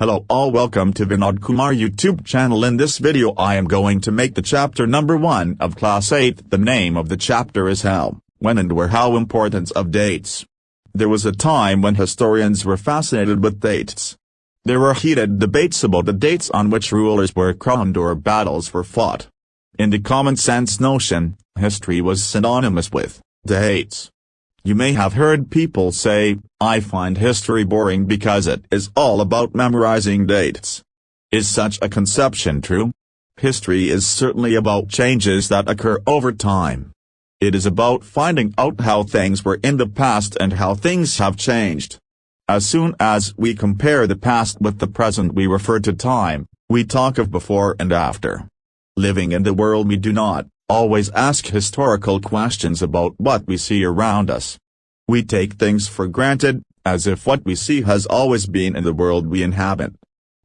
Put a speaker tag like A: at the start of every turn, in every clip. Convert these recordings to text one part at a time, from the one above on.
A: Hello all, welcome to Vinod Kumar YouTube channel. In this video I am going to make the chapter number 1 of class 8. The name of the chapter is How, When and Where. How importance of dates. There was a time when historians were fascinated with dates. There were heated debates about the dates on which rulers were crowned or battles were fought. In the common sense notion, history was synonymous with dates. You may have heard people say, "I find history boring because it is all about memorizing dates." Is such a conception true? History is certainly about changes that occur over time. It is about finding out how things were in the past and how things have changed. As soon as we compare the past with the present, we refer to time. We talk of before and after. Living in the world, we do not always ask historical questions about what we see around us. We take things for granted, as if what we see has always been in the world we inhabit.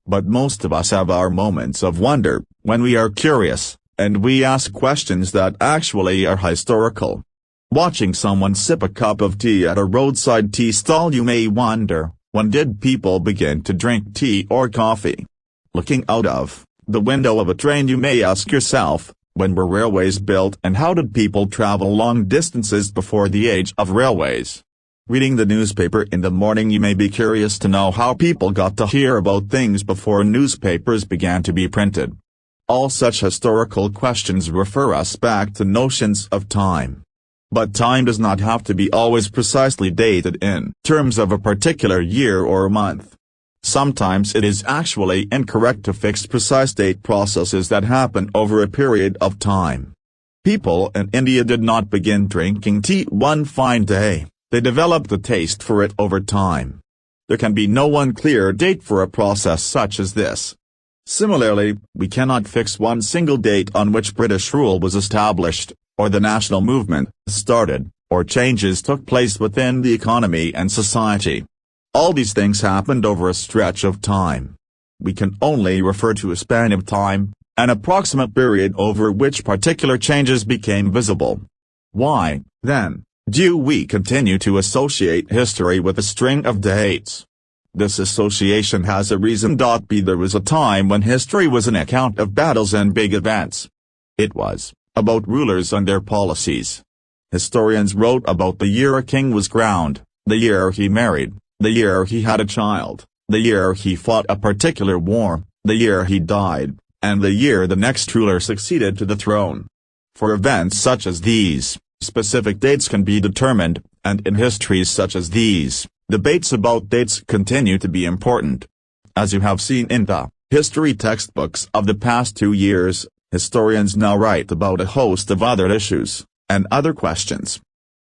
A: But most of us have our moments of wonder, when we are curious, and we ask questions that actually are historical. Watching someone sip a cup of tea at a roadside tea stall, you may wonder, when did people begin to drink tea or coffee? Looking out of the window of a train, you may ask yourself, when were railways built and how did people travel long distances before the age of railways? Reading the newspaper in the morning, you may be curious to know how people got to hear about things before newspapers began to be printed. All such historical questions refer us back to notions of time. But time does not have to be always precisely dated in terms of a particular year or month. Sometimes it is actually incorrect to fix precise date processes that happen over a period of time. People in India did not begin drinking tea one fine day, they developed the taste for it over time. There can be no one clear date for a process such as this. Similarly, we cannot fix one single date on which British rule was established, or the national movement started, or changes took place within the economy and society. All these things happened over a stretch of time. We can only refer to a span of time, an approximate period over which particular changes became visible. Why, then, do we continue to associate history with a string of dates? This association has a reason. There was a time when history was an account of battles and big events. It was about rulers and their policies. Historians wrote about the year a king was crowned, the year he married, the year he had a child, the year he fought a particular war, the year he died, and the year the next ruler succeeded to the throne. For events such as these, specific dates can be determined, and in histories such as these, debates about dates continue to be important. As you have seen in the history textbooks of the past 2 years, historians now write about a host of other issues, and other questions.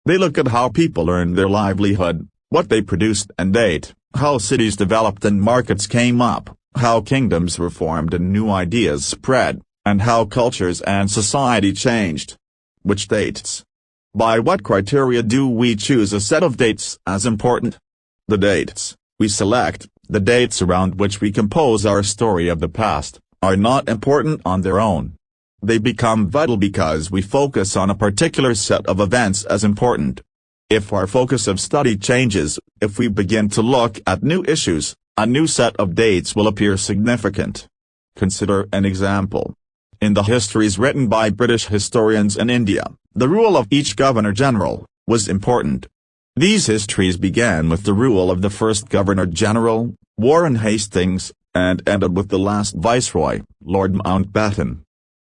A: They look at how people earned their livelihood, what they produced and ate, how cities developed and markets came up, how kingdoms were formed and new ideas spread, and how cultures and society changed. Which dates? By what criteria do we choose a set of dates as important? The dates we select, the dates around which we compose our story of the past, are not important on their own. They become vital because we focus on a particular set of events as important. If our focus of study changes, if we begin to look at new issues, a new set of dates will appear significant. Consider an example. In the histories written by British historians in India, the rule of each governor-general was important. These histories began with the rule of the first governor-general, Warren Hastings, and ended with the last viceroy, Lord Mountbatten.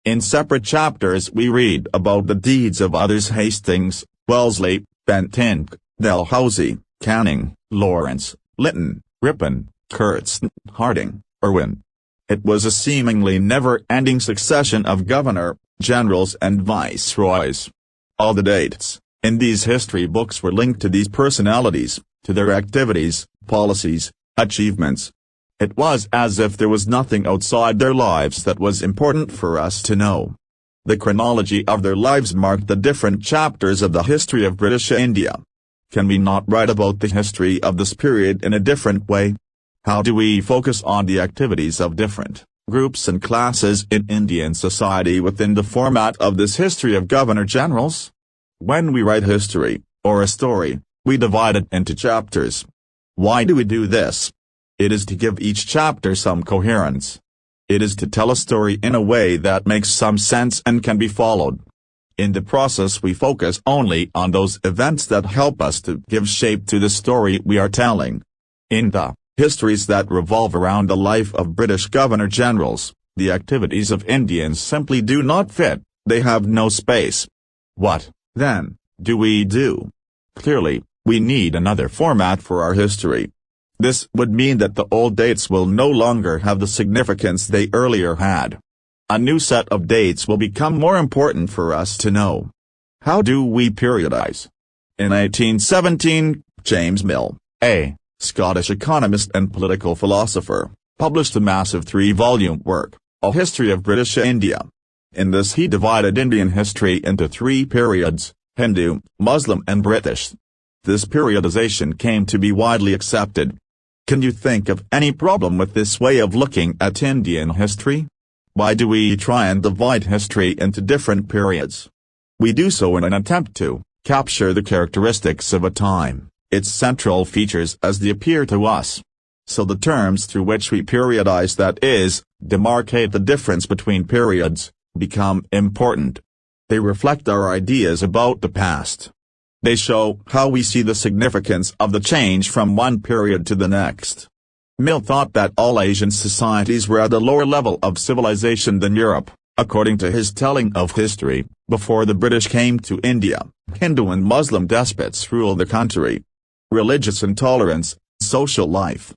A: In separate chapters we read about the deeds of others: Hastings, Wellesley, Bentinck, Dalhousie, Canning, Lawrence, Lytton, Ripon, Curtin, Harding, Irwin. It was a seemingly never-ending succession of governor-generals and viceroys. All the dates in these history books were linked to these personalities, to their activities, policies, achievements. It was as if there was nothing outside their lives that was important for us to know. The chronology of their lives marked the different chapters of the history of British India. Can we not write about the history of this period in a different way? How do we focus on the activities of different groups and classes in Indian society within the format of this history of governor-generals? When we write history, or a story, we divide it into chapters. Why do we do this? It is to give each chapter some coherence. It is to tell a story in a way that makes some sense and can be followed. In the process we focus only on those events that help us to give shape to the story we are telling. In the histories that revolve around the life of British Governor-Generals, the activities of Indians simply do not fit, they have no space. What, then, do we do? Clearly, we need another format for our history. This would mean that the old dates will no longer have the significance they earlier had. A new set of dates will become more important for us to know. How do we periodize? In 1817, James Mill, a Scottish economist and political philosopher, published a massive 3-volume work, A History of British India. In this he divided Indian history into 3 periods, Hindu, Muslim and British. This periodization came to be widely accepted. Can you think of any problem with this way of looking at Indian history? Why do we try and divide history into different periods? We do so in an attempt to capture the characteristics of a time, its central features as they appear to us. So the terms through which we periodize, that is, demarcate the difference between periods, become important. They reflect our ideas about the past. They show how we see the significance of the change from one period to the next. Mill thought that all Asian societies were at a lower level of civilization than Europe, according to his telling of history. Before the British came to India, Hindu and Muslim despots ruled the country. Religious intolerance, social life.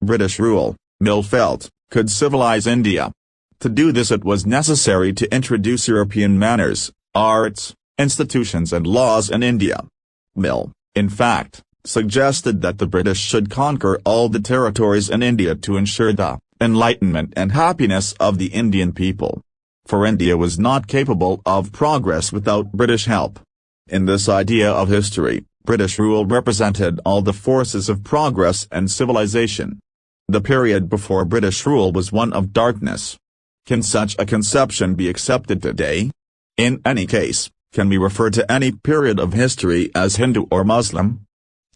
A: British rule, Mill felt, could civilize India. To do this it was necessary to introduce European manners, arts, institutions and laws in India. Mill, in fact, suggested that the British should conquer all the territories in India to ensure the enlightenment and happiness of the Indian people. For India was not capable of progress without British help. In this idea of history, British rule represented all the forces of progress and civilization. The period before British rule was one of darkness. Can such a conception be accepted today? In any case, can we refer to any period of history as Hindu or Muslim?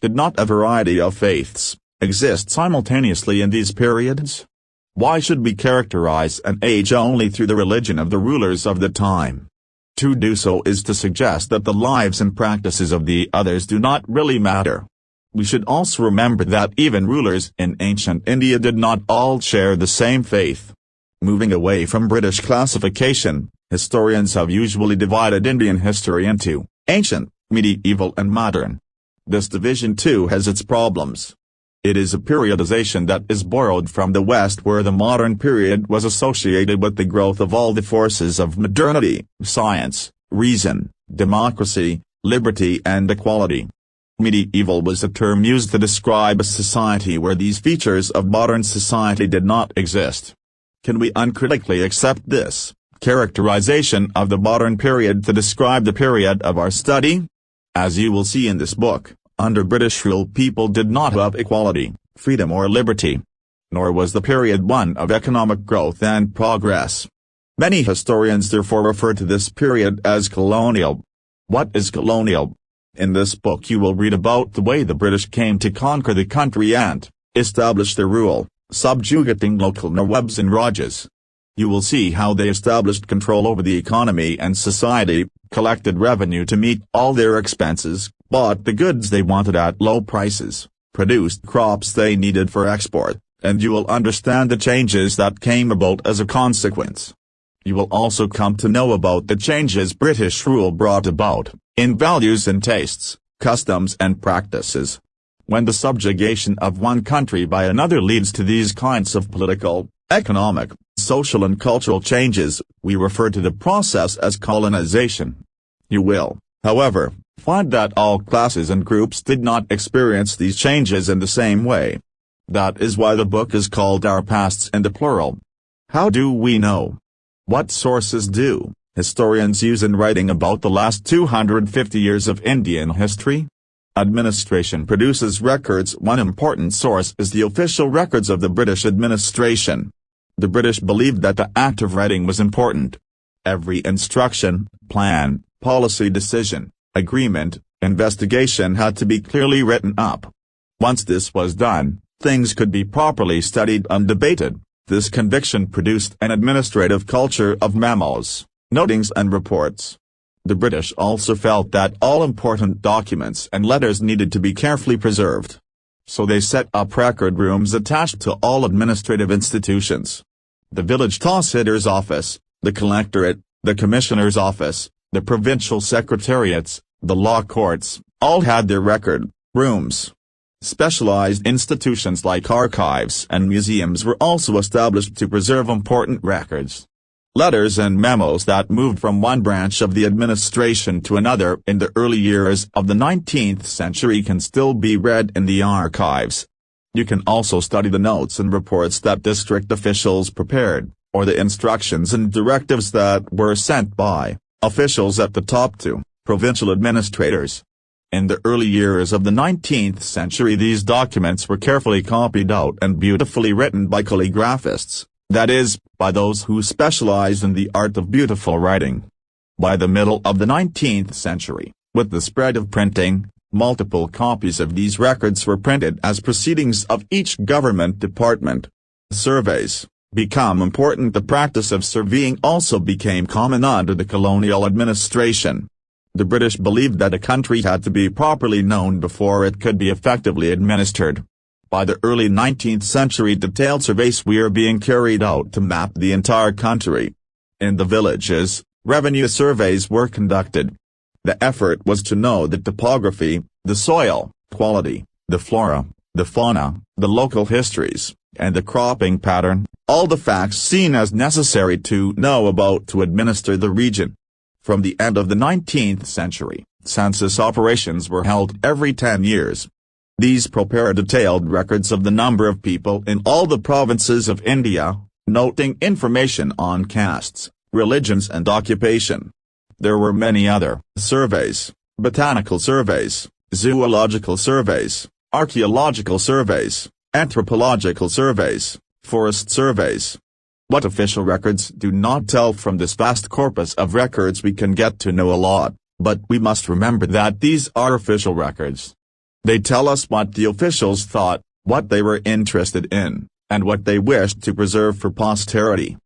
A: Did not a variety of faiths exist simultaneously in these periods? Why should we characterize an age only through the religion of the rulers of the time? To do so is to suggest that the lives and practices of the others do not really matter. We should also remember that even rulers in ancient India did not all share the same faith. Moving away from British classification, historians have usually divided Indian history into ancient, medieval and modern. This division too has its problems. It is a periodization that is borrowed from the West, where the modern period was associated with the growth of all the forces of modernity, science, reason, democracy, liberty and equality. Medieval was a term used to describe a society where these features of modern society did not exist. Can we uncritically accept this characterization of the modern period to describe the period of our study? As you will see in this book, under British rule people did not have equality, freedom or liberty. Nor was the period one of economic growth and progress. Many historians therefore refer to this period as colonial. What is colonial? In this book you will read about the way the British came to conquer the country and establish their rule, subjugating local nawabs and rajas. You will see how they established control over the economy and society, collected revenue to meet all their expenses, bought the goods they wanted at low prices, produced crops they needed for export, and you will understand the changes that came about as a consequence. You will also come to know about the changes British rule brought about, in values and tastes, customs and practices. When the subjugation of one country by another leads to these kinds of political, economic, social and cultural changes, we refer to the process as colonization. You will, however, find that all classes and groups did not experience these changes in the same way. That is why the book is called Our Pasts in the plural. How do we know? What sources do historians use in writing about the last 250 years of Indian history? Administration produces records. One important source is the official records of the British administration. The British believed that the act of writing was important. Every instruction, plan, policy decision, agreement, investigation had to be clearly written up. Once this was done, things could be properly studied and debated. This conviction produced an administrative culture of memos, notings and reports. The British also felt that all important documents and letters needed to be carefully preserved. So they set up record rooms attached to all administrative institutions. The village tawsider's office, the collectorate, the commissioner's office, the provincial secretariats, the law courts, all had their record rooms. Specialized institutions like archives and museums were also established to preserve important records. Letters and memos that moved from one branch of the administration to another in the early years of the 19th century can still be read in the archives. You can also study the notes and reports that district officials prepared, or the instructions and directives that were sent by officials at the top to provincial administrators. In the early years of the 19th century, these documents were carefully copied out and beautifully written by calligraphists, that is, by those who specialized in the art of beautiful writing. By the middle of the 19th century, with the spread of printing, multiple copies of these records were printed as proceedings of each government department. Surveys became important. The practice of surveying also became common under the colonial administration. The British believed that a country had to be properly known before it could be effectively administered. By the early 19th century, detailed surveys were being carried out to map the entire country. In the villages, revenue surveys were conducted. The effort was to know the topography, the soil quality, the flora, the fauna, the local histories, and the cropping pattern, all the facts seen as necessary to know about to administer the region. From the end of the 19th century, census operations were held every 10 years. These prepare detailed records of the number of people in all the provinces of India, noting information on castes, religions and occupation. There were many other surveys: botanical surveys, zoological surveys, archaeological surveys, anthropological surveys, forest surveys. What official records do not tell? From this vast corpus of records we can get to know a lot, but we must remember that these are official records. They tell us what the officials thought, what they were interested in, and what they wished to preserve for posterity.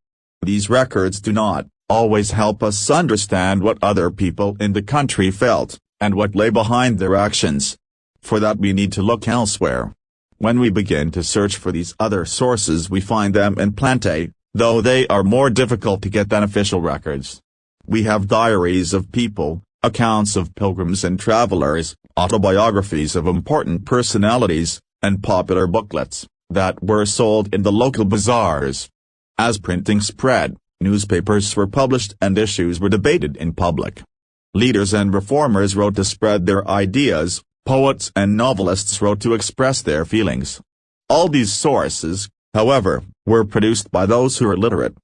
A: These records do not always help us understand what other people in the country felt, and what lay behind their actions. For that we need to look elsewhere. When we begin to search for these other sources, we find them in plenty, though they are more difficult to get than official records. We have diaries of people, accounts of pilgrims and travelers, autobiographies of important personalities, and popular booklets that were sold in the local bazaars. As printing spread, newspapers were published and issues were debated in public. Leaders and reformers wrote to spread their ideas, poets and novelists wrote to express their feelings. All these sources, however, were produced by those who are literate.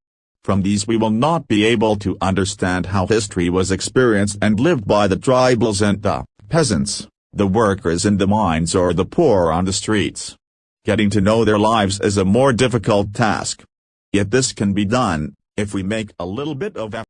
A: From these we will not be able to understand how history was experienced and lived by the tribals and the peasants, the workers in the mines or the poor on the streets. Getting to know their lives is a more difficult task. Yet this can be done, if we make a little bit of effort.